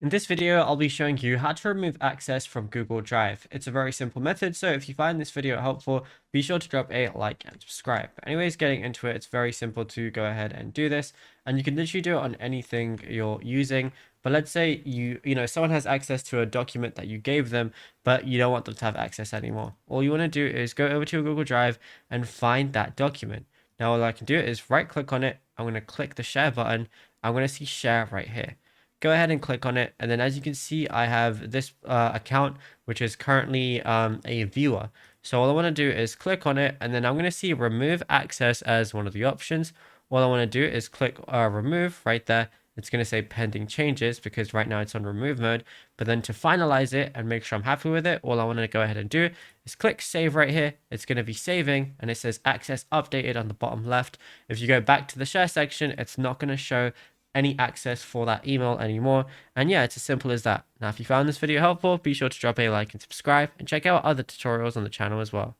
In this video, I'll be showing you how to remove access from Google Drive. It's a very simple method, so if you find this video helpful, be sure to drop a like and subscribe. Anyways, getting into it, it's very simple to go ahead and do this, and you can literally do it on anything you're using. But let's say someone has access to a document that you gave them, but you don't want them to have access anymore. All you want to do is go over to your Google Drive and find that document. Now, all I can do is right click on it. I'm going to click the share button. I'm going to see share right here. Go ahead and click on it, and then as you can see, I have this account which is currently a viewer. So all I want to do is click on it, and then I'm going to see remove access as one of the options. All I want to do is click remove right there. It's going to say pending changes because right now it's on remove mode. But then to finalize it and make sure I'm happy with it, all I want to go ahead and do is click save right here. It's going to be saving, and it says access updated on the bottom left. If you go back to the share section, it's not going to show any access for that email anymore. And yeah, it's as simple as that. Now, if you found this video helpful, be sure to drop a like and subscribe, and check out other tutorials on the channel as well.